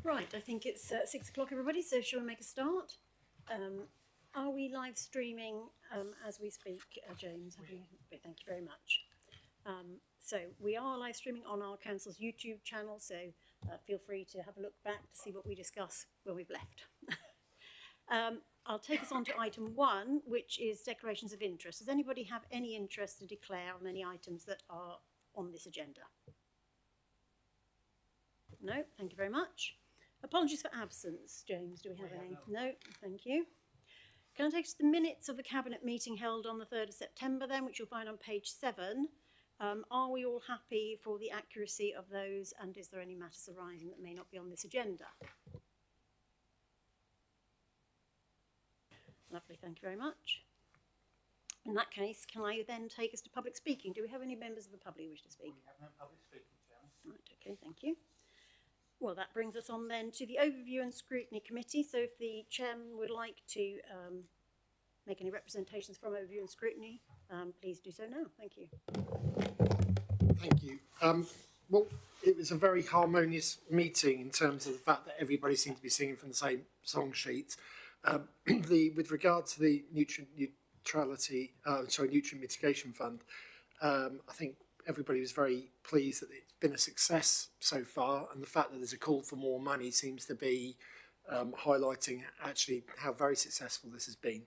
Right, I think it's 6 o'clock, everybody, so shall we make a start? Are we live streaming as we speak, James? Thank you very much. So we are live streaming on our council's YouTube channel, so feel free to have a look back to see what we discuss where we've left. I'll take us on to item 1, which is declarations of interest. Does anybody have any interest to declare on any items that are on this agenda? No, thank you very much. Apologies for absence, James. Do we have any? No, thank you. Can I take us to the minutes of the Cabinet meeting held on the 3rd of September then, which you'll find on page 7. Are we all happy for the accuracy of those, and is there any matters arising that may not be on this agenda? Lovely, thank you very much. In that case, can I then take us to public speaking? Do we have any members of the public who wish to speak? We have no public speaking, Chairman. Right, okay, thank you. Well, that brings us on then to the Overview and Scrutiny Committee. So if the Chairman would like to make any representations from Overview and Scrutiny, please do so now. Thank you. Thank you. Well, it was a very harmonious meeting in terms of the fact that everybody seemed to be singing from the same song sheet. With regard to the nutrient mitigation fund, I think everybody was very pleased that it's been a success so far, and the fact that there's a call for more money seems to be highlighting actually how very successful this has been.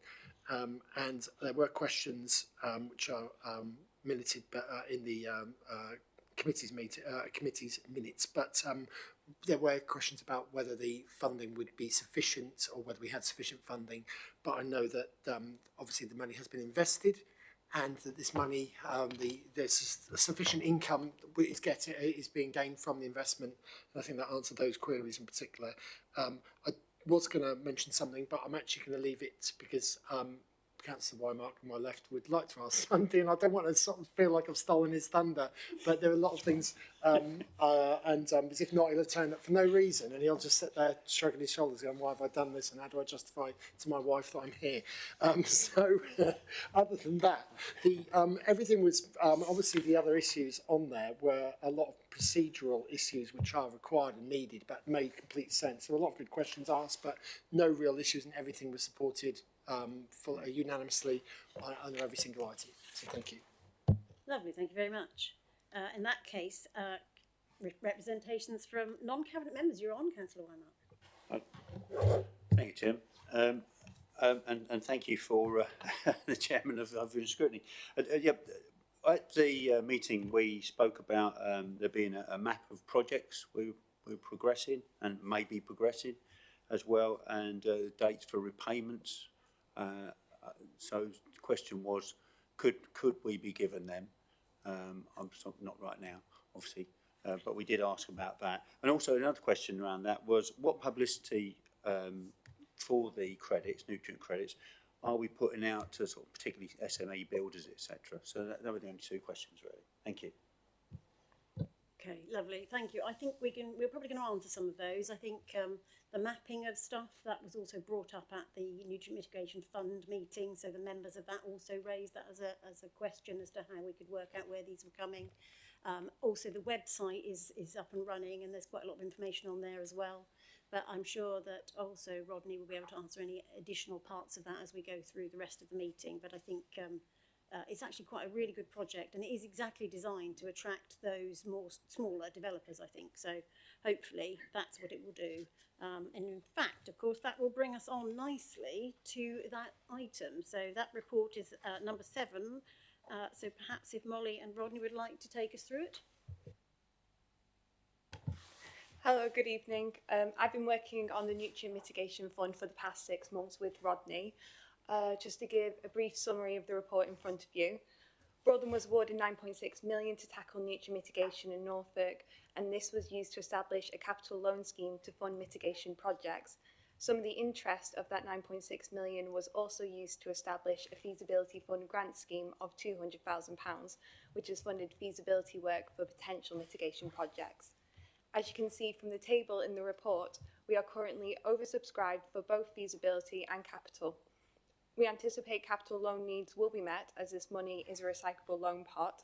And there were questions which are minuted in the committee's minutes, but there were questions about whether the funding would be sufficient or whether we had sufficient funding. But I know that obviously the money has been invested, and that this money, there's sufficient income is being gained from the investment. And I think that answered those queries in particular. I was going to mention something, but I'm actually going to leave it because Councillor Wymark on my left would like to ask something, and I don't want to sort of feel like I've stolen his thunder, but there are a lot of things, as if not, he'll have turned up for no reason, and he'll just sit there shrugging his shoulders going, why have I done this, and how do I justify to my wife that I'm here? Other than that, everything was, obviously the other issues on there were a lot of procedural issues which are required and needed, but made complete sense. There were a lot of good questions asked, but no real issues, and everything was supported unanimously under every single item. So thank you. Lovely, thank you very much. In that case, representations from non-cabinet members. You're on, Councillor Wymark. Thank you, Tim. And thank you for the Chairman of Overview and Scrutiny. At the meeting we spoke about there being a map of projects we're progressing and may be progressing as well, and dates for repayments. So the question was, could we be given them? Not right now, obviously, but we did ask about that. And also another question around that was, what publicity for the credits, nutrient credits, are we putting out to sort of particularly SME builders, etc.? So that were the only two questions, really. Thank you. Okay, lovely, thank you. I think we're probably going to answer some of those. I think the mapping of stuff, that was also brought up at the Nutrient Mitigation Fund meeting, so the members of that also raised that as a question as to how we could work out where these were coming. Also the website is up and running, and there's quite a lot of information on there as well, but I'm sure that also Rodney will be able to answer any additional parts of that as we go through the rest of the meeting. But I think it's actually quite a really good project, and it is exactly designed to attract those smaller developers, I think. So hopefully that's what it will do. And in fact, of course, that will bring us on nicely to that item. So that report is number 7. So perhaps if Molly and Rodney would like to take us through it. Hello, good evening. I've been working on the Nutrient Mitigation Fund for the past 6 months with Rodney. Just to give a brief summary of the report in front of you. Broadland was awarded £9.6 million to tackle nutrient mitigation in Norfolk, and this was used to establish a capital loan scheme to fund mitigation projects. Some of the interest of that £9.6 million was also used to establish a feasibility fund grant scheme of £200,000, which has funded feasibility work for potential mitigation projects. As you can see from the table in the report, we are currently oversubscribed for both feasibility and capital. We anticipate capital loan needs will be met, as this money is a recyclable loan pot.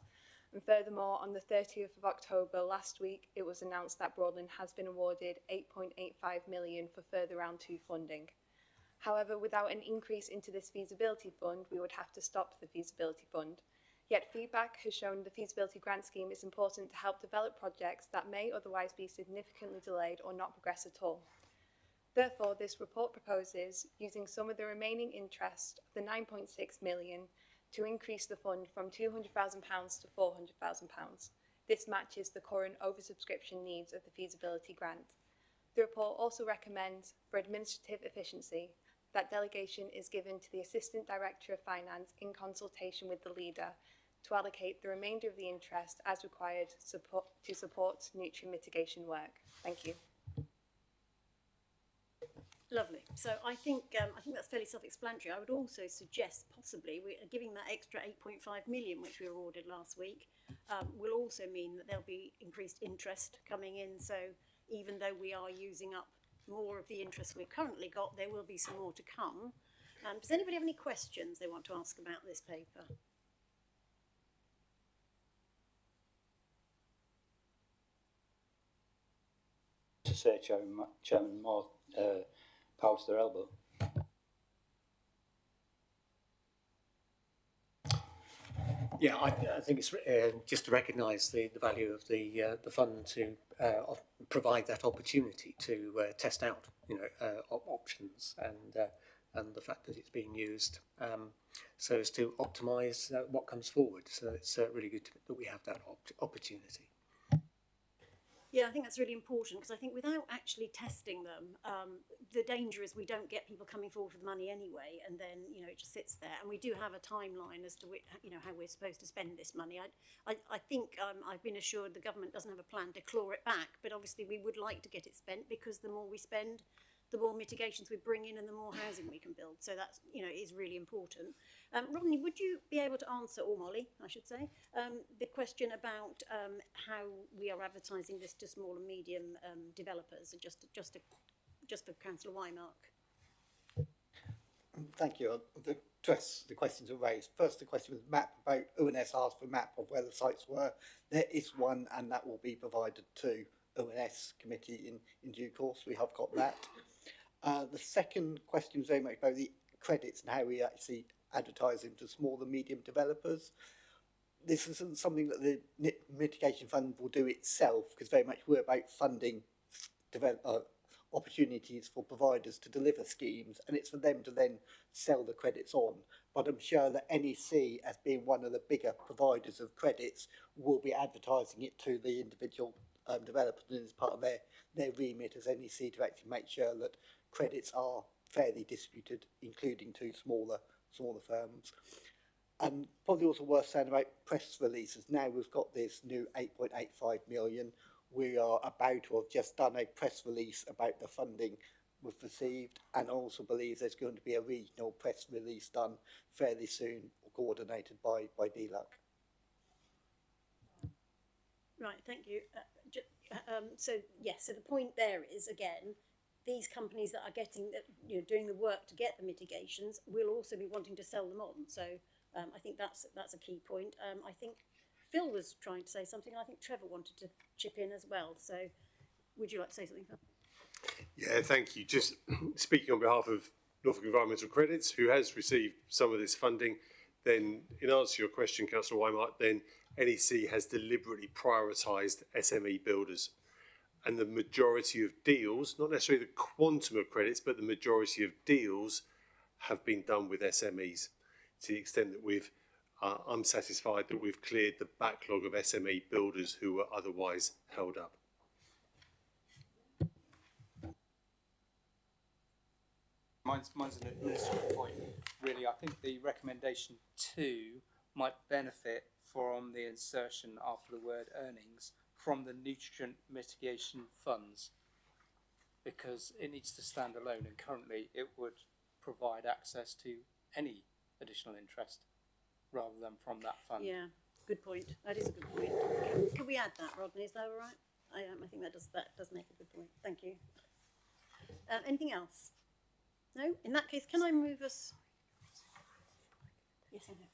And furthermore, on the 30th of October last week, it was announced that Broadland has been awarded 8.85 million for further round 2 funding. However, without an increase into this feasibility fund, we would have to stop the feasibility fund. Yet feedback has shown the feasibility grant scheme is important to help develop projects that may otherwise be significantly delayed or not progress at all. Therefore, this report proposes using some of the remaining interest of the 9.6 million to increase the fund from £200,000 to £400,000. This matches the current oversubscription needs of the feasibility grant. The report also recommends, for administrative efficiency, that delegation is given to the Assistant Director of Finance in consultation with the leader to allocate the remainder of the interest as required to support nutrient mitigation work. Thank you. Lovely. So I think that's fairly self-explanatory. I would also suggest possibly we are giving that extra 8.5 million, which we were ordered last week, will also mean that there'll be increased interest coming in. So even though we are using up more of the interest we've currently got, there will be some more to come. Does anybody have any questions they want to ask about this paper? To say, Chairman, more power to their elbow. Yeah, I think it's just to recognise the value of the fund to provide that opportunity to test out, options and the fact that it's being used so as to optimise what comes forward. So it's really good that we have that opportunity. Yeah, I think that's really important because I think without actually testing them, the danger is we don't get people coming forward with money anyway, and then it just sits there. And we do have a timeline as to which, how we're supposed to spend this money. I think I've been assured the government doesn't have a plan to claw it back, but obviously we would like to get it spent because the more we spend, the more mitigations we bring in and the more housing we can build. So that's is really important. Rodney, would you be able to answer, or Molly, I should say, the question about how we are advertising this to small and medium developers, and just for Councillor Wymark? Thank you. The questions are raised. First, the question was map about ONS asked for a map of where the sites were. There is one, and that will be provided to ONS committee in due course. We have got that. The second question was very much about the credits and how we actually advertise them to small and medium developers. This isn't something that the mitigation fund will do itself, because very much we're about funding opportunities for providers to deliver schemes, and it's for them to then sell the credits on. But I'm sure that NEC, as being one of the bigger providers of credits, will be advertising it to the individual developers, and as part of their remit as NEC to actually make sure that credits are fairly distributed, including to smaller firms. And probably also worth saying about press releases. Now we've got this new 8.85 million. We are about to have just done a press release about the funding we've received, and also believe there's going to be a regional press release done fairly soon, coordinated by DLUC. Right, thank you. So the point there is, again, these companies that are getting doing the work to get the mitigations will also be wanting to sell them on. So I think that's a key point. I think Phil was trying to say something. I think Trevor wanted to chip in as well. So would you like to say something, Phil? Yeah, thank you. Just speaking on behalf of Norfolk Environmental Credits, who has received some of this funding, then in answer to your question, Councillor Wymark, then NEC has deliberately prioritised SME builders. And the majority of deals, not necessarily the quantum of credits, but the majority of deals have been done with SMEs, to the extent that I'm satisfied that we've cleared the backlog of SME builders who were otherwise held up. Mine's an administrative point, really. I think the recommendation 2 might benefit from the insertion after the word earnings from the nutrient mitigation funds, because it needs to stand alone, and currently it would provide access to any additional interest rather than from that fund. Yeah, good point. That is a good point. Can we add that, Rodney? Is that all right? I think that does make a good point. Thank you. Anything else? No? In that case, can I move us? Yes, I know.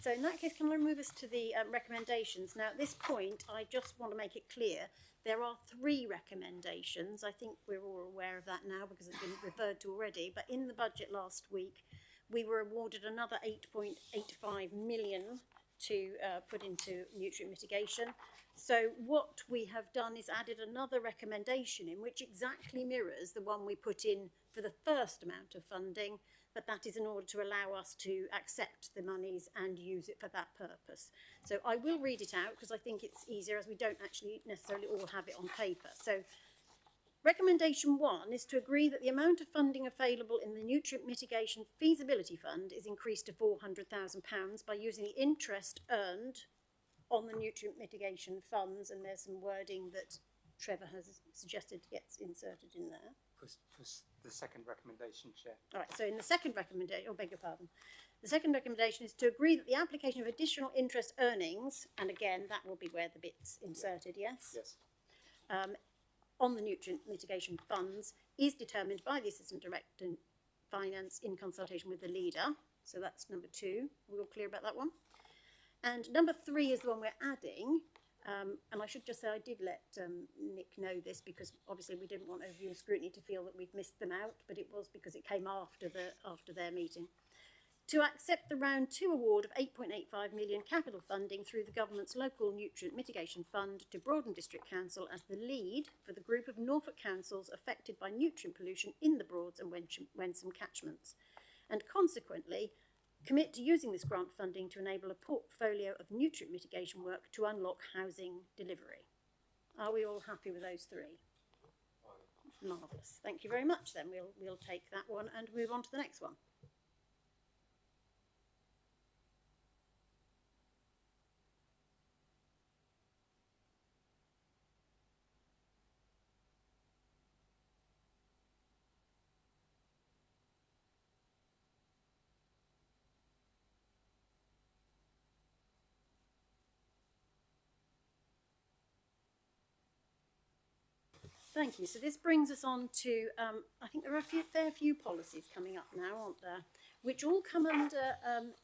So in that case, can I move us to the recommendations? Now, at this point, I just want to make it clear there are 3 recommendations. I think we're all aware of that now because it's been referred to already. But in the budget last week, we were awarded another 8.85 million to put into nutrient mitigation. So what we have done is added another recommendation in which exactly mirrors the one we put in for the first amount of funding, but that is in order to allow us to accept the monies and use it for that purpose. So I will read it out because I think it's easier as we don't actually necessarily all have it on paper. So recommendation 1 is to agree that the amount of funding available in the Nutrient Mitigation Feasibility Fund is increased to £400,000 by using the interest earned on the nutrient mitigation funds, and there's some wording that Trevor has suggested gets inserted in there. For the second recommendation, Chair. All right, so in the second recommendation, beg your pardon, the second recommendation is to agree that the application of additional interest earnings, and again, that will be where the bit's inserted, yes? Yes. On the nutrient mitigation funds is determined by the Assistant Director in Finance in consultation with the leader. So that's number 2. We're all clear about that one? And number 3 is the one we're adding. And I should just say I did let Nick know this because obviously we didn't want overview and scrutiny to feel that we'd missed them out, but it was because it came after their meeting. To accept the round 2 award of 8.85 million capital funding through the government's local nutrient mitigation fund to Broadland District Council as the lead for the group of Norfolk councils affected by nutrient pollution in the Broads and Wensum catchments, and consequently commit to using this grant funding to enable a portfolio of nutrient mitigation work to unlock housing delivery. Are we all happy with those 3? Marvellous. Thank you very much then. We'll take that one and move on to the next one. Thank you. So this brings us on to, I think there are a fair few policies coming up now, aren't there? Which all come under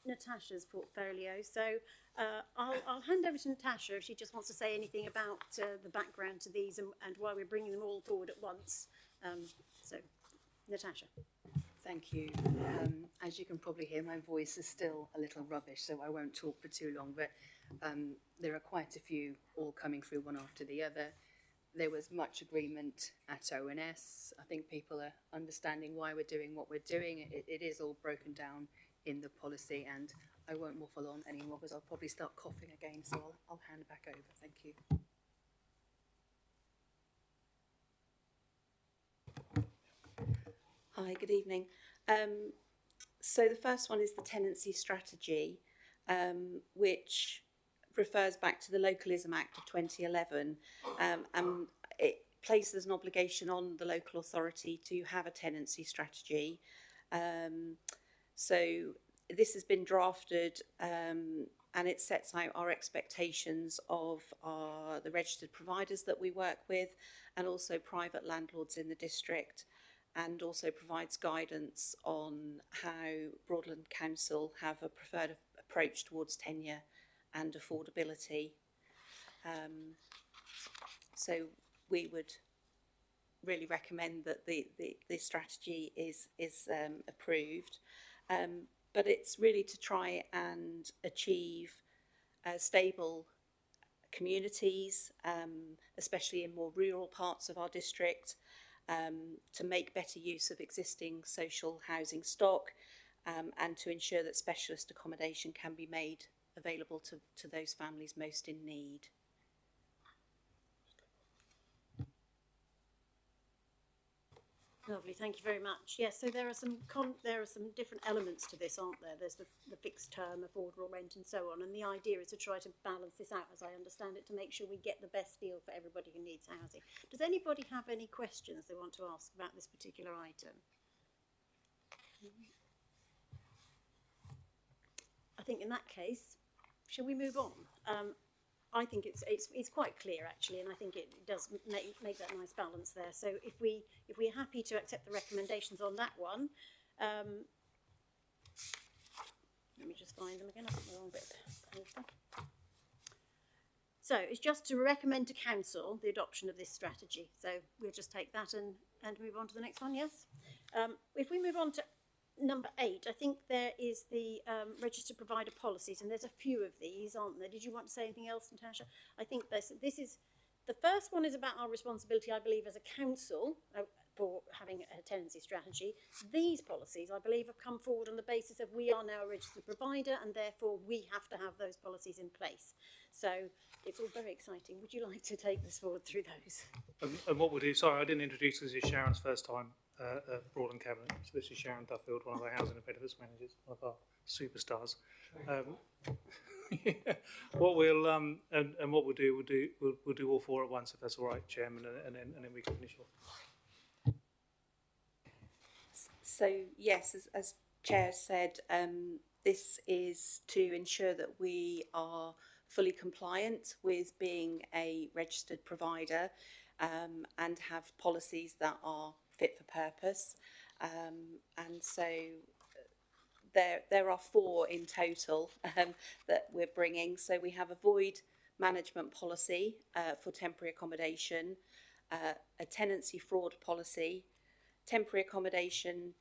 Natasha's portfolio. So I'll hand over to Natasha if she just wants to say anything about the background to these and why we're bringing them all forward at once. So, Natasha. Thank you. As you can probably hear, my voice is still a little rubbish, so I won't talk for too long, but there are quite a few all coming through one after the other. There was much agreement at ONS. I think people are understanding why we're doing what we're doing. It is all broken down in the policy, and I won't waffle on anymore because I'll probably start coughing again, so I'll hand back over. Thank you. Hi, good evening. So the first one is the tenancy strategy, which refers back to the Localism Act of 2011, and it places an obligation on the local authority to have a tenancy strategy. So this has been drafted and it sets out our expectations of the registered providers that we work with and also private landlords in the district, and also provides guidance on how Broadland Council have a preferred approach towards tenure and affordability. So we would really recommend that the strategy is approved, but it's really to try and achieve stable communities, especially in more rural parts of our district, to make better use of existing social housing stock, and to ensure that specialist accommodation can be made available to those families most in need. Lovely, thank you very much. Yes, so there are some different elements to this, aren't there? There's the fixed term, affordable rent, and so on. And the idea is to try to balance this out, as I understand it, to make sure we get the best deal for everybody who needs housing. Does anybody have any questions they want to ask about this particular item? I think in that case, shall we move on? I think it's quite clear actually, and I think it does make that nice balance there. So if we're happy to accept the recommendations on that one, Let me just find them again. I've got the wrong bit. So it's just to recommend to council the adoption of this strategy. So we'll just take that and move on to the next one, yes? If we move on to number 8, I think there is the registered provider policies, and there's a few of these, aren't there? Did you want to say anything else, Natasha? I think this is, the first one is about our responsibility, I believe, as a council for having a tenancy strategy. These policies, I believe, have come forward on the basis of we are now a registered provider, and therefore we have to have those policies in place. So it's all very exciting. Would you like to take this forward through those? And what we'll do, sorry, I didn't introduce this, is Sharon's first time at Broadland Cabinet. So this is Sharon Duffield, one of our housing and benefits managers, one of our superstars. What we'll and what we'll do all four at once, if that's all right, Chairman, and then we can finish off. So yes, as Chair said, this is to ensure that we are fully compliant with being a registered provider and have policies that are fit for purpose. And so there are 4 in total that we're bringing. So we have a void management policy for temporary accommodation, a tenancy fraud policy, temporary accommodation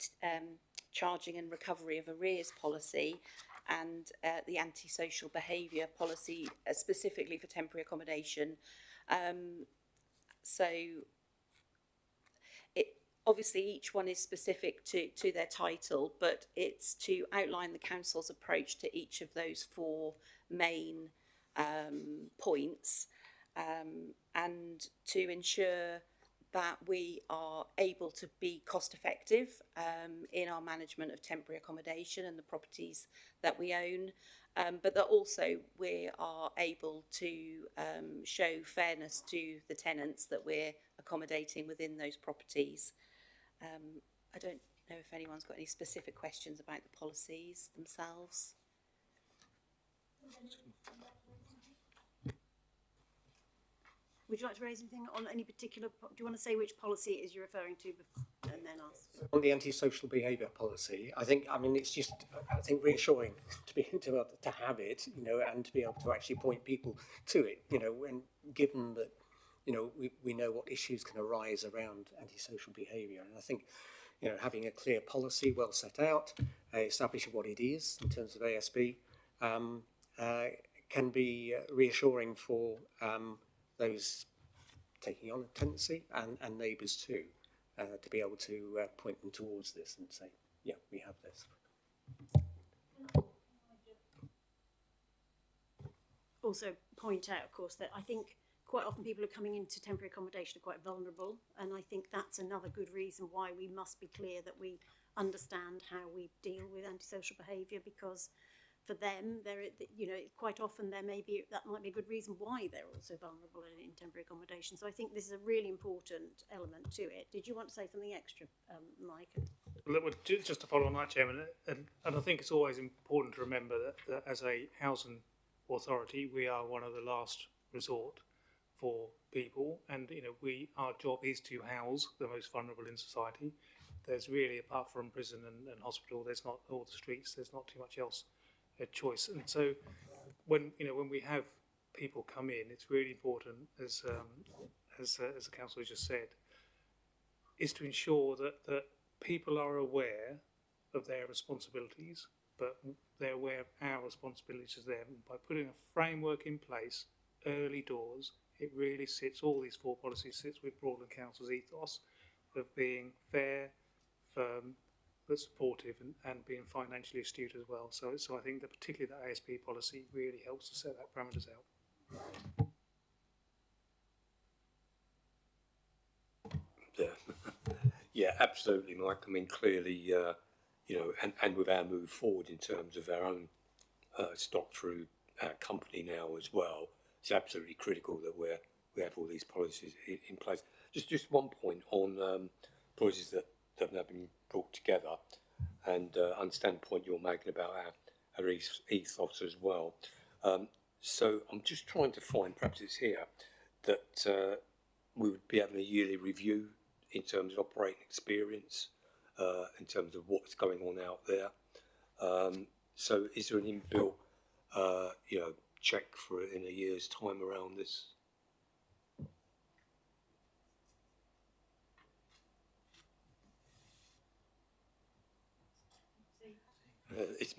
charging and recovery of arrears policy, and the antisocial behaviour policy specifically for temporary accommodation. So obviously each one is specific to their title, but it's to outline the council's approach to each of those 4 main points, and to ensure that we are able to be cost effective in our management of temporary accommodation and the properties that we own, but that also we are able to show fairness to the tenants that we're accommodating within those properties. I don't know if anyone's got any specific questions about the policies themselves. Would you like to raise anything on any particular, do you want to say which policy it is you're referring to and then ask? On the antisocial behaviour policy, I mean, it's just, I think, reassuring to have it, you know, and to be able to actually point people to it, you know, when given that, you know, we know what issues can arise around antisocial behaviour. And I think, you know, having a clear policy well set out, establishing what it is in terms of ASB, can be reassuring for those taking on a tenancy and neighbours too, to be able to point them towards this and say, yeah, we have this. Also point out, of course, that I think quite often people who are coming into temporary accommodation are quite vulnerable, and I think that's another good reason why we must be clear that we understand how we deal with antisocial behaviour, because for them, you know, quite often that might be a good reason why they're also vulnerable in temporary accommodation. So I think this is a really important element to it. Did you want to say something extra, Mike? Just to follow on that, Chairman, and I think it's always important to remember that as a housing authority, we are one of the last resort for people, and you know, our job is to house the most vulnerable in society. There's really, apart from prison and hospital, there's not, all the streets, there's not too much else a choice. And so when we have people come in, it's really important, as the councillor just said, is to ensure that people are aware of their responsibilities, but they're aware of our responsibilities to them. By putting a framework in place early doors, it really sits, all these 4 policies sits with Broadland Council's ethos of being fair, firm, but supportive and being financially astute as well. So I think that particularly the ASB policy really helps to set that parameters out. Yeah, absolutely, Mike. I mean, clearly, you know, and with our move forward in terms of our own stock through our company now as well, it's absolutely critical that we have all these policies in place. Just one point on policies that have now been brought together, and understand the point you're making about our ethos as well. So I'm just trying to find, perhaps it's here, that we would be having a yearly review in terms of operating experience, in terms of what's going on out there. So is there an inbuilt, check for it in a year's time around this? It's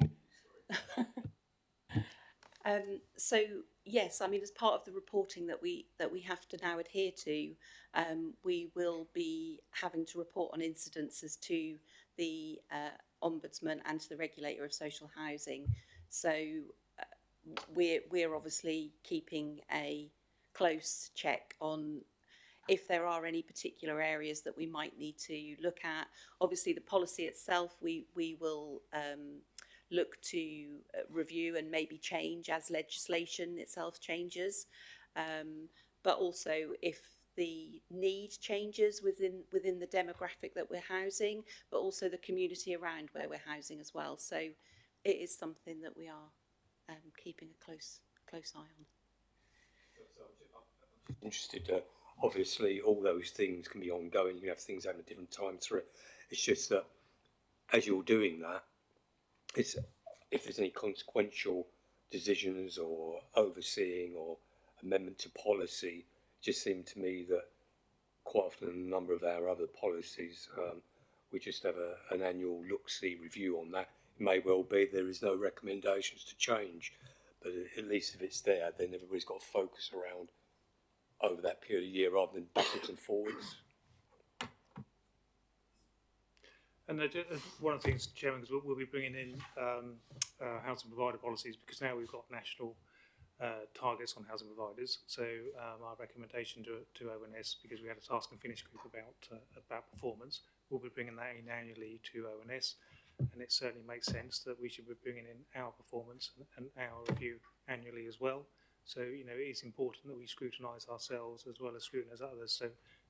So yes, I mean, as part of the reporting that we have to now adhere to, we will be having to report on incidences to the Ombudsman and to the Regulator of Social Housing. So we're obviously keeping a close check on if there are any particular areas that we might need to look at. Obviously, the policy itself, we will look to review and maybe change as legislation itself changes. But also if the need changes within the demographic that we're housing, but also the community around where we're housing as well. So it is something that we are keeping a close eye on. interested. Obviously, all those things can be ongoing. You can have things having different times through it. It's just that as you're doing that, it's if there's any consequential decisions or overseeing or amendment to policy, it just seemed to me that quite often in a number of our other policies, we just have an annual look-see review on that. It may well be there is no recommendations to change, but at least if it's there, then everybody's got to focus around over that period of year rather than backwards and forwards. And one of the things, Chairman, is we'll be bringing in housing provider policies, because now we've got national targets on housing providers. So our recommendation to ONS, because we had a task and finish group about performance, we'll be bringing that in annually to ONS, and it certainly makes sense that we should be bringing in our performance and our review annually as well. So it is important that we scrutinise ourselves as well as scrutinise others.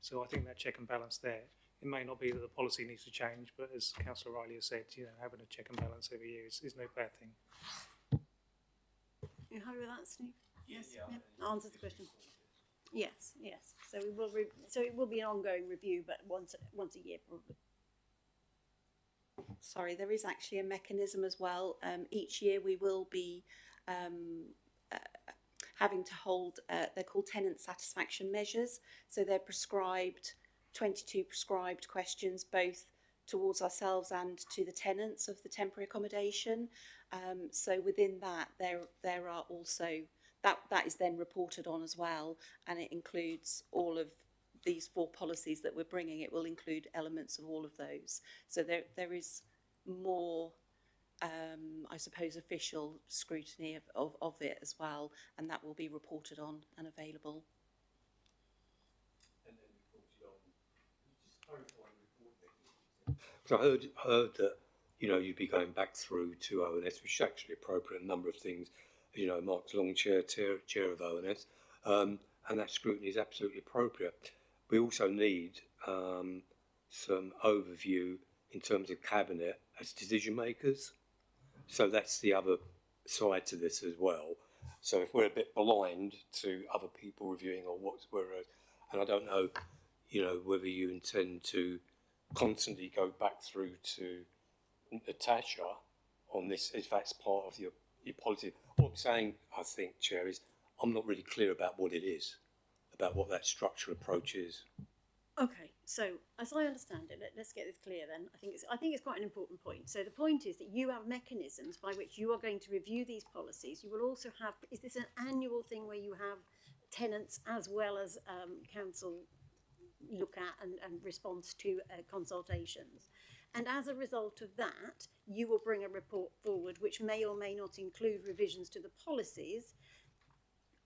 So I think that check and balance there. It may not be that the policy needs to change, but as Councillor Riley has said, having a check and balance every year is no bad thing. You happy with that, Steve? Yes. Yeah. Answers the question. Yes. So we will. So it will be an ongoing review, but once a year probably. Sorry, there is actually a mechanism as well. Each year we will be having to hold. They're called tenant satisfaction measures. So they're prescribed. 22 prescribed questions, both towards ourselves and to the tenants of the temporary accommodation. So within that, there are also that is then reported on as well, and it includes all of these 4 policies that we're bringing. It will include elements of all of those. So there is more, I suppose, official scrutiny of it as well, and that will be reported on and available. So I heard that you'd be going back through to ONS, which is actually appropriate. A number of things, Mark's long chair of ONS, and that scrutiny is absolutely appropriate. We also need some overview in terms of cabinet as decision makers. So that's the other side to this as well. So if we're a bit blind to other people reviewing or and I don't know, whether you intend to constantly go back through to Natasha on this, if that's part of your policy. What I'm saying, I think, Chair, is I'm not really clear about what it is, about what that structure approach is. Okay, so as I understand it, let's get this clear then. I think it's quite an important point. So the point is that you have mechanisms by which you are going to review these policies. You will also have, is this an annual thing where you have tenants as well as council look at and response to consultations? And as a result of that, you will bring a report forward which may or may not include revisions to the policies.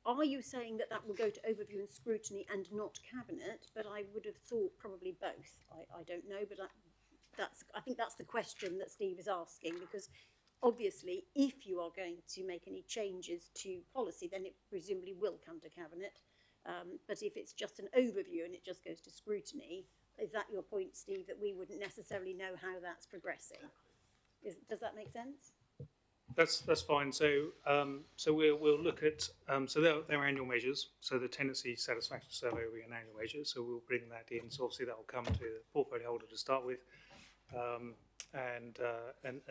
Are you saying that will go to overview and scrutiny and not cabinet? But I would have thought probably both. I don't know, but I think that's the question that Steve is asking, because obviously if you are going to make any changes to policy, then it presumably will come to cabinet. But if it's just an overview and it just goes to scrutiny, is that your point, Steve, that we wouldn't necessarily know how that's progressing? Does that make sense? That's fine. So we'll look at so they're annual measures. So the tenancy satisfaction survey will be an annual measure. So we'll bring that in. So obviously that will come to the portfolio holder to start with, and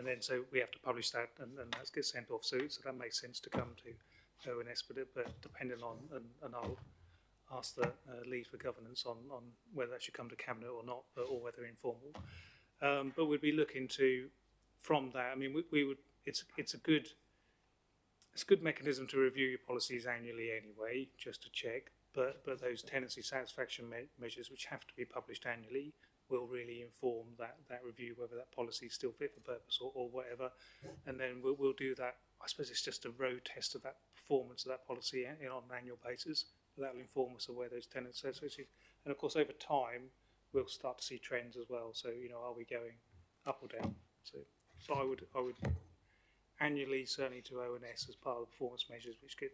then so we have to publish that, and that gets sent off. So that makes sense to come to ONS, but depending on, and I'll ask the lead for governance on whether that should come to cabinet or not, or whether informal. But we'd be looking to, from that. I mean, we would. It's a good mechanism to review your policies annually anyway, just to check. But those tenancy satisfaction measures, which have to be published annually, will really inform that review, whether that policy is still fit for purpose or whatever. And then we'll do that. I suppose it's just a road test of that performance of that policy on an annual basis. But that will inform us of where those tenants are. And of course, over time, we'll start to see trends as well. So, are we going up or down? So I would annually, certainly to ONS as part of the performance measures, which get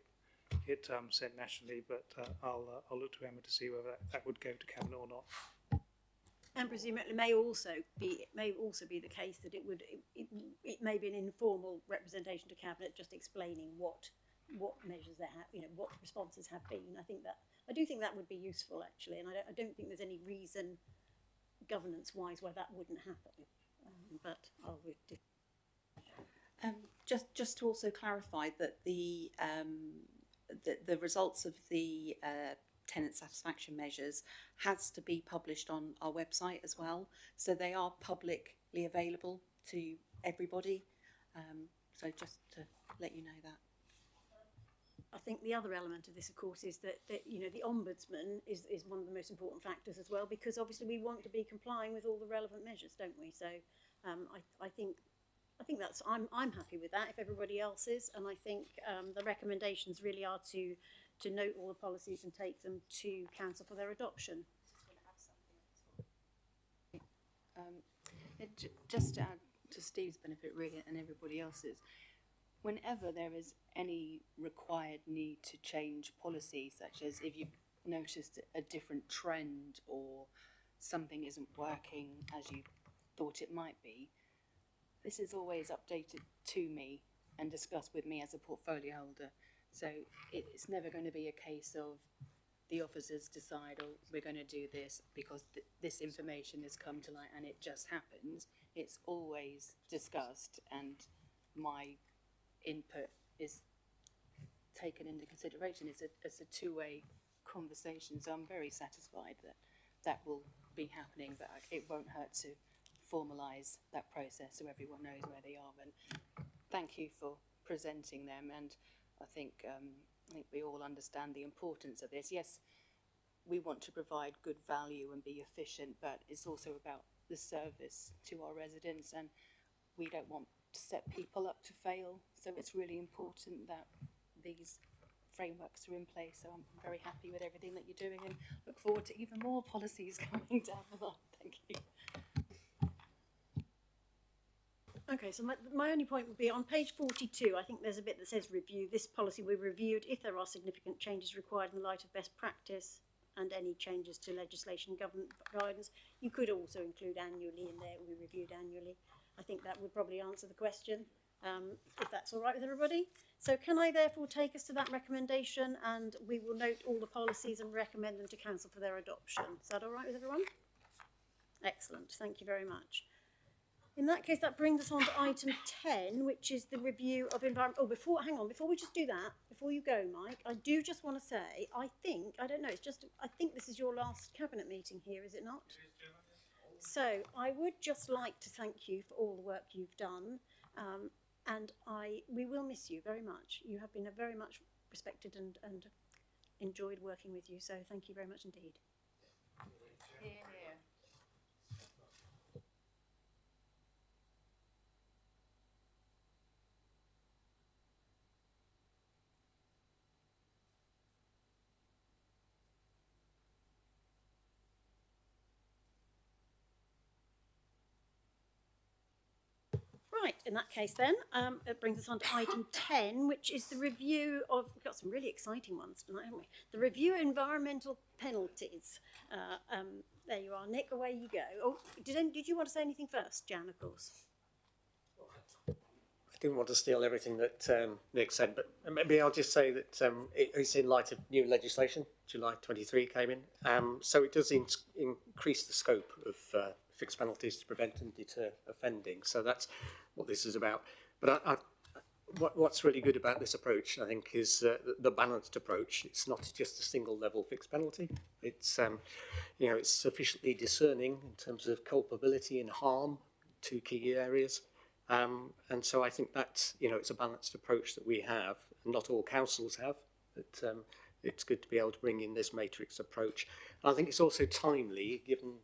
sent nationally. But I'll look to Emma to see whether that would go to cabinet or not. And presumably it may also be the case that it may be an informal representation to cabinet, just explaining what measures there have, what responses have been. I do think that would be useful actually, and I don't think there's any reason governance-wise why that wouldn't happen. But I'll just to also clarify that the results of the tenant satisfaction measures has to be published on our website as well, so they are publicly available to everybody. So just to let you know that. I think the other element of this, of course, is that the ombudsman is one of the most important factors as well, because obviously we want to be complying with all the relevant measures, don't we? So I think that's I'm happy with that if everybody else is, and I think the recommendations really are to note all the policies and take them to council for their adoption. Just to add to Steve's benefit really and everybody else's, whenever there is any required need to change policy, such as if you've noticed a different trend or something isn't working as you thought it might be, this is always updated to me and discussed with me as a portfolio holder. So it's never going to be a case of the officers decide, oh, we're going to do this because this information has come to light and it just happens. It's always discussed, and my input is taken into consideration. It's a two-way conversation, so I'm very satisfied that will be happening, but it won't hurt to formalise that process so everyone knows where they are. And thank you for presenting them, and I think we all understand the importance of this. Yes, we want to provide good value and be efficient, but it's also about the service to our residents, and we don't want to set people up to fail. So it's really important that these frameworks are in place. So I'm very happy with everything that you're doing and look forward to even more policies coming down the line. Thank you. Okay, so my only point would be on page 42, I think there's a bit that says review. This policy will be reviewed if there are significant changes required in the light of best practice and any changes to legislation and government guidance. You could also include annually in there, it will be reviewed annually. I think that would probably answer the question, if that's all right with everybody. So can I therefore take us to that recommendation, and we will note all the policies and recommend them to council for their adoption. Is that all right with everyone? Excellent, thank you very much. In that case, that brings us on to item 10, which is the review of environment. Oh, before we just do that, before you go, Mike, I do just want to say, I think this is your last cabinet meeting here, is it not? So I would just like to thank you for all the work you've done, and we will miss you very much. You have been a very much respected and enjoyed working with you, so thank you very much indeed. Here, here. Right, in that case then, it brings us on to item 10, which is the review of, we've got some really exciting ones tonight, haven't we? The review of environmental penalties. There you are, Nick, away you go. Oh, did you want to say anything first, Jan, of course? didn't want to steal everything that Nick said, but maybe I'll just say that it's in light of new legislation. July 23 came in, so it does increase the scope of fixed penalties to prevent and deter offending. So that's what this is about. But what's really good about this approach, I think, is the balanced approach. It's not just a single level fixed penalty. It's it's sufficiently discerning in terms of culpability and harm, two key areas. And so I think that's, it's a balanced approach that we have, and not all councils have, but it's good to be able to bring in this matrix approach. And I think it's also timely, given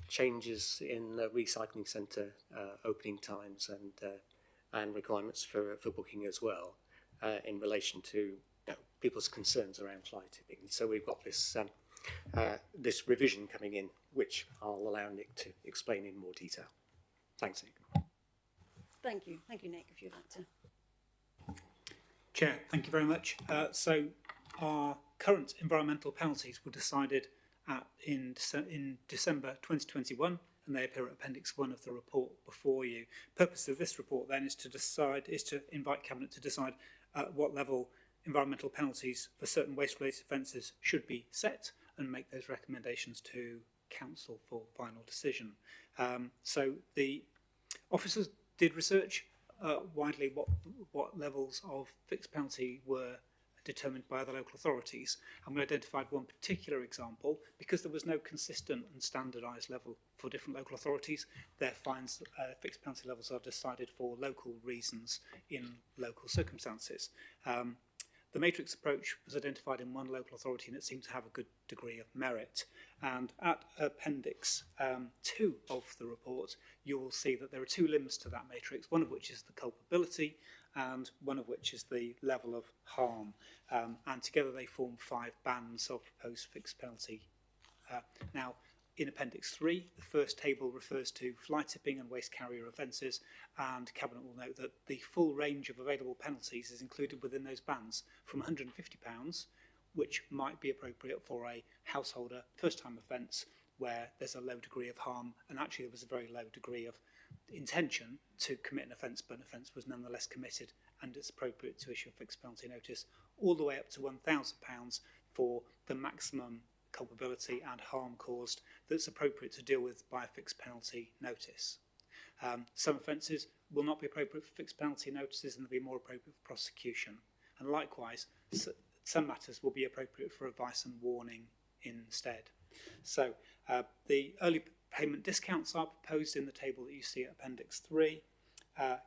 changes in the recycling centre opening times and requirements for booking as well, in relation to people's concerns around fly tipping. So we've got this this revision coming in, which I'll allow Nick to explain in more detail. Thanks, Nick. Thank you, Nick, if you'd like to. Chair, thank you very much. So our current environmental penalties were decided in December 2021, and they appear at Appendix 1 of the report before you. The purpose of this report then is to invite Cabinet to decide at what level environmental penalties for certain waste-related offences should be set, and make those recommendations to Council for final decision. So the officers did research widely what levels of fixed penalty were determined by other local authorities, and we identified one particular example. Because there was no consistent and standardised level for different local authorities, their fines, fixed penalty levels are decided for local reasons in local circumstances. The matrix approach was identified in one local authority, and it seemed to have a good degree of merit. And at Appendix 2 of the report, you will see that there are two limbs to that matrix, one of which is the culpability and one of which is the level of harm. And together they form 5 bands of proposed fixed penalty. Now, in Appendix 3, the first table refers to fly tipping and waste carrier offences, and Cabinet will note that the full range of available penalties is included within those bands, from £150, which might be appropriate for a householder first-time offence where there's a low degree of harm, and actually there was a very low degree of intention to commit an offence, but an offence was nonetheless committed, and it's appropriate to issue a fixed penalty notice, all the way up to £1,000 for the maximum culpability and harm caused that's appropriate to deal with by a fixed penalty notice. Some offences will not be appropriate for fixed penalty notices, and they'll be more appropriate for prosecution. And likewise, some matters will be appropriate for advice and warning instead. So the early payment discounts are proposed in the table that you see at Appendix 3.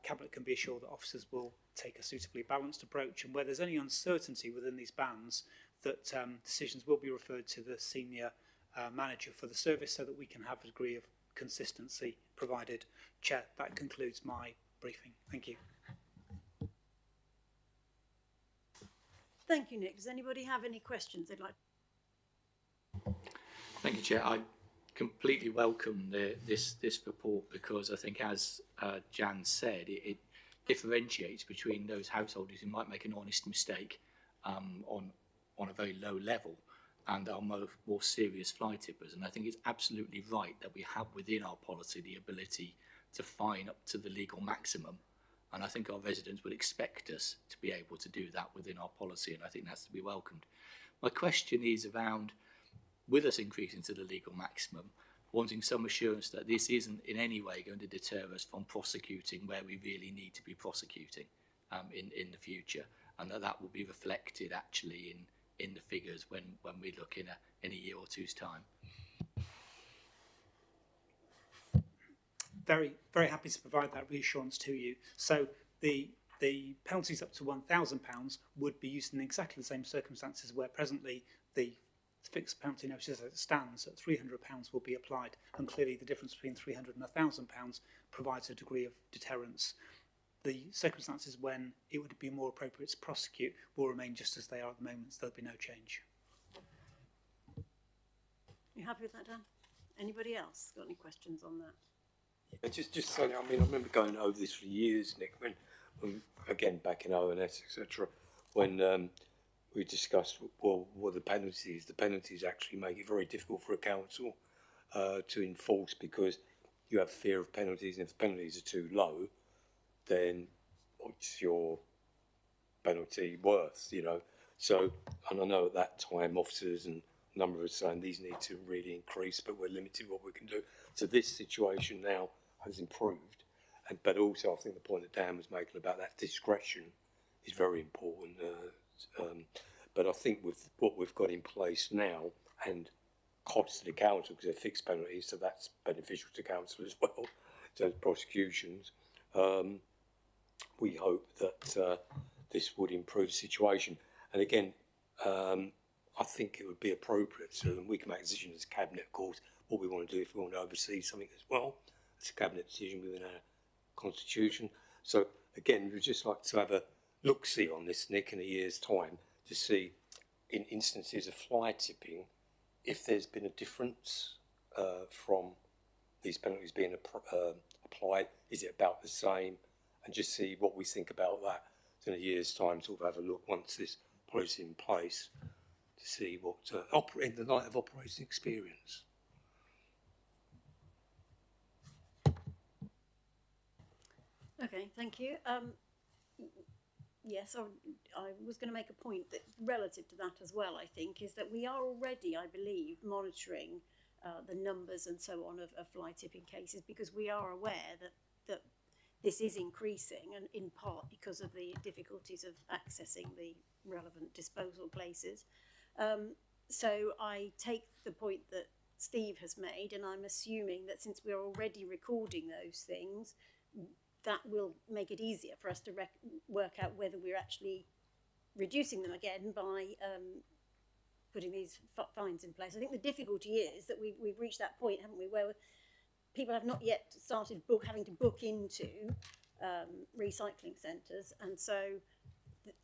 Cabinet can be assured that officers will take a suitably balanced approach, and where there's any uncertainty within these bands, that decisions will be referred to the senior manager for the service, so that we can have a degree of consistency provided. Chair, that concludes my briefing. Thank you. Thank you, Nick. Does anybody have any questions they'd like? Thank you, Chair. I completely welcome this report, because I think, as Jan said, it differentiates between those householders who might make an honest mistake on a very low level and our more serious fly tippers. And I think it's absolutely right that we have within our policy the ability to fine up to the legal maximum. And I think our residents would expect us to be able to do that within our policy, and I think that's to be welcomed. My question is around, with us increasing to the legal maximum, wanting some assurance that this isn't in any way going to deter us from prosecuting where we really need to be prosecuting in the future, and that will be reflected actually in the figures when we look in a year or two's time. Very, very happy to provide that reassurance to you. So the penalties up to £1,000 would be used in exactly the same circumstances where presently the fixed penalty notice as it stands at £300 will be applied, and clearly the difference between £300 and £1,000 provides a degree of deterrence. The circumstances when it would be more appropriate to prosecute will remain just as they are at the moment, so there'll be no change. You happy with that, Dan? Anybody else got any questions on that? Yeah, just saying, I mean, I remember going over this for years, Nick, when again, back in ONS, etc., when we discussed, well, what the penalties actually make it very difficult for a council to enforce, because you have fear of penalties, and if the penalties are too low, then what's your penalty worth, you know? So, and I know at that time officers and a number of us saying these need to really increase, but we're limited what we can do. So this situation now has improved, but also I think the point that Dan was making about that discretion is very important. But I think with what we've got in place now and costs to the council, because they're fixed penalties, so that's beneficial to council as well, to prosecutions. We hope that this would improve the situation. And again, I think it would be appropriate to, and we can make a decision as Cabinet, of course, what we want to do if we want to oversee something as well. It's a Cabinet decision within our constitution. So again, we'd just like to have a look-see on this, Nick, in a year's time to see, in instances of fly tipping, if there's been a difference from these penalties being applied. Is it about the same? And just see what we think about that. So in a year's time, sort of have a look once this policy in place to see what, in the light of operating experience. Okay, thank you. Yes, I was going to make a point that relative to that as well, I think, is that we are already, I believe, monitoring the numbers and so on of fly tipping cases, because we are aware that this is increasing, and in part because of the difficulties of accessing the relevant disposal places. So I take the point that Steve has made, and I'm assuming that since we're already recording those things, that will make it easier for us to work out whether we're actually reducing them again by putting these fines in place. I think the difficulty is that we've reached that point, haven't we, where people have not yet started having to book into recycling centres, and so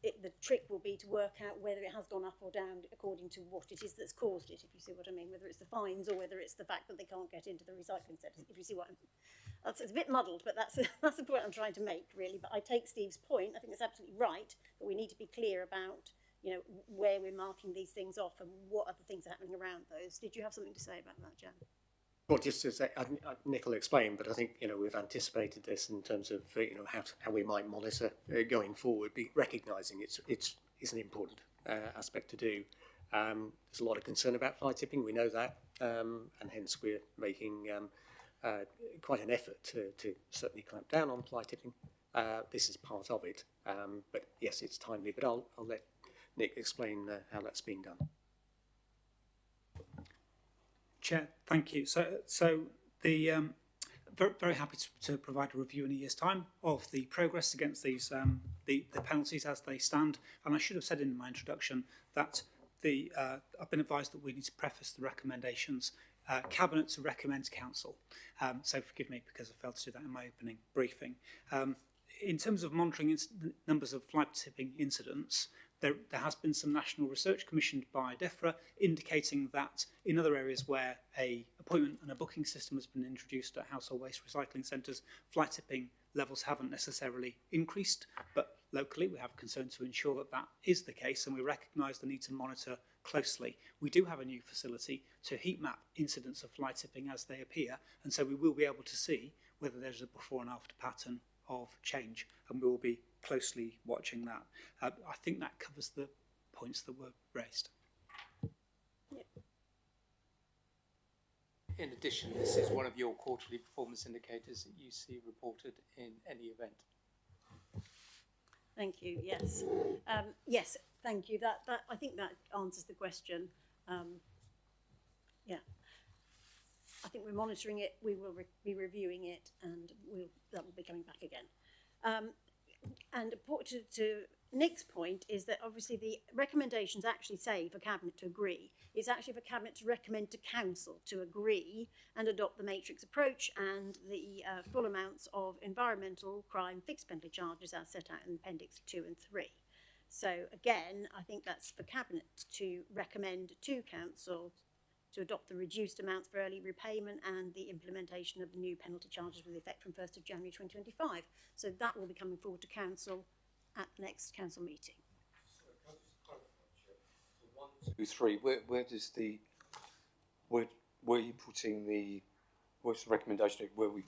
the trick will be to work out whether it has gone up or down according to what it is that's caused it, if you see what I mean, whether it's the fines or whether it's the fact that they can't get into the recycling centres, if you see what I'm... It's a bit muddled, but that's the point I'm trying to make, really. But I take Steve's point. I think it's absolutely right, but we need to be clear about, you know, where we're marking these things off and what other things are happening around those. Did you have something to say about that, Jan? Well, just to say, Nick will explain, but I think, you know, we've anticipated this in terms of, you know, how we might monitor going forward, recognising it's an important aspect to do. There's a lot of concern about fly tipping, we know that, and hence we're making quite an effort to certainly clamp down on fly tipping. This is part of it, but yes, it's timely, but I'll let Nick explain how that's being done. Chair, thank you. So the very happy to provide a review in a year's time of the progress against these the penalties as they stand. And I should have said in my introduction that I've been advised that we need to preface the recommendations Cabinet to recommend to Council. So forgive me because I failed to do that in my opening briefing. In terms of monitoring numbers of fly tipping incidents, there has been some national research commissioned by DEFRA indicating that in other areas where a appointment and a booking system has been introduced at household waste recycling centres, fly tipping levels haven't necessarily increased, but locally we have concern to ensure that that is the case, and we recognise the need to monitor closely. We do have a new facility to heat map incidents of fly tipping as they appear, and so we will be able to see whether there's a before and after pattern of change, and we will be closely watching that. I think that covers the points that were raised. Yep. In addition, this is one of your quarterly performance indicators that you see reported in any event. Thank you. Yes. Yes. Thank you. That I think that answers the question. Yeah. I think we're monitoring it. We will be reviewing it, and that will be coming back again. And to Nick's point is that obviously the recommendations actually say for Cabinet to agree. It's actually for Cabinet to recommend to Council to agree and adopt the matrix approach and the full amounts of environmental crime fixed penalty charges as set out in Appendix 2 and 3. So again, I think that's for Cabinet to recommend to Council to adopt the reduced amounts for early repayment and the implementation of the new penalty charges with effect from 1st of January 2025. So that will be coming forward to Council at the next Council meeting. So can I just clarify, 1, 2, 3, where does the, where are you putting the, what's the recommendation, where we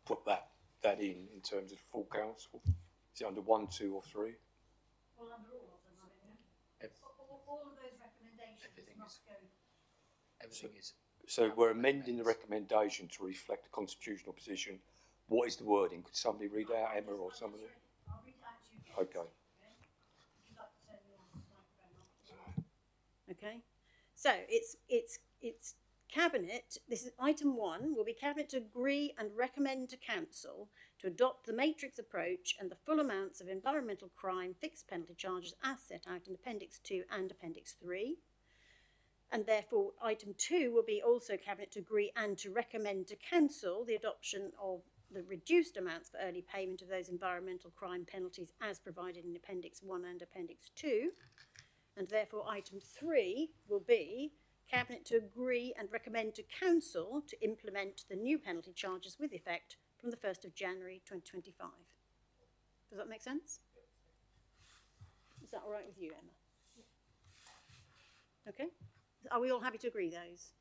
put that in terms of full Council? Is it under 1, 2 or 3? Well, under all of them, I think. All of those recommendations must go. Everything is. So we're amending the recommendation to reflect the constitutional position. What is the wording? Could somebody read out, Emma or somebody? I'll read it out to you. Okay. Would you like to turn your microphone on? Okay. So it's Cabinet. This is item 1. Will be Cabinet to agree and recommend to Council to adopt the matrix approach and the full amounts of environmental crime fixed penalty charges as set out in Appendix 2 and Appendix 3. And therefore, item 2 will be also Cabinet to agree and to recommend to Council the adoption of the reduced amounts for early payment of those environmental crime penalties as provided in Appendix 1 and Appendix 2. And therefore, item 3 will be Cabinet to agree and recommend to Council to implement the new penalty charges with effect from the 1st of January 2025. Does that make sense? Is that all right with you, Emma? Okay. Are we all happy to agree those?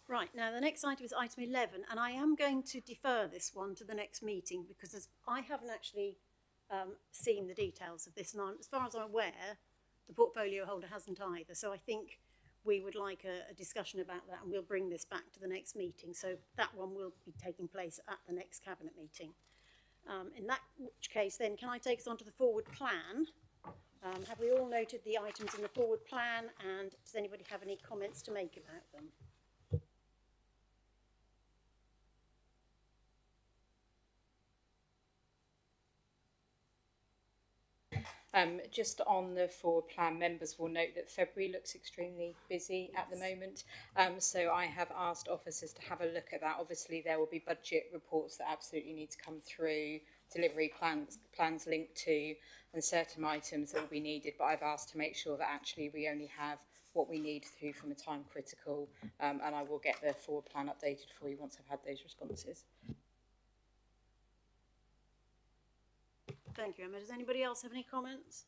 Right, now the next item is item 11, and I am going to defer this one to the next meeting because I haven't actually seen the details of this, and as far as I'm aware, the portfolio holder hasn't either, so I think we would like a discussion about that, and we'll bring this back to the next meeting. So that one will be taking place at the next Cabinet meeting. In that case, then, can I take us on to the forward plan? Have we all noted the items in the forward plan, and does anybody have any comments to make about them? Just on the forward plan, members will note that February looks extremely busy at the moment. So I have asked officers to have a look at that. Obviously, there will be budget reports that absolutely need to come through, delivery plans linked to, and certain items that will be needed. But I've asked to make sure that actually we only have what we need through from a time critical. And I will get the forward plan updated for you once I've had those responses. Thank you, Emma. Does anybody else have any comments?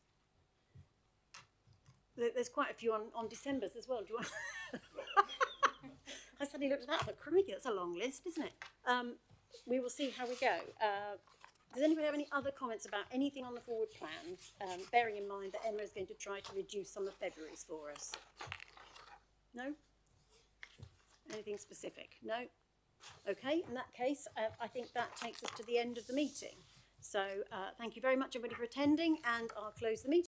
There's quite a few on December's as well. Do you want? I suddenly looked at that. I thought, crikey, that's a long list, isn't it? We will see how we go. Does anybody have any other comments about anything on the forward plan? Bearing in mind that Emma is going to try to reduce some of February's for us. No? Anything specific? No? Okay, in that case, I think that takes us to the end of the meeting. So thank you very much, everybody, for attending, and I'll close the meeting.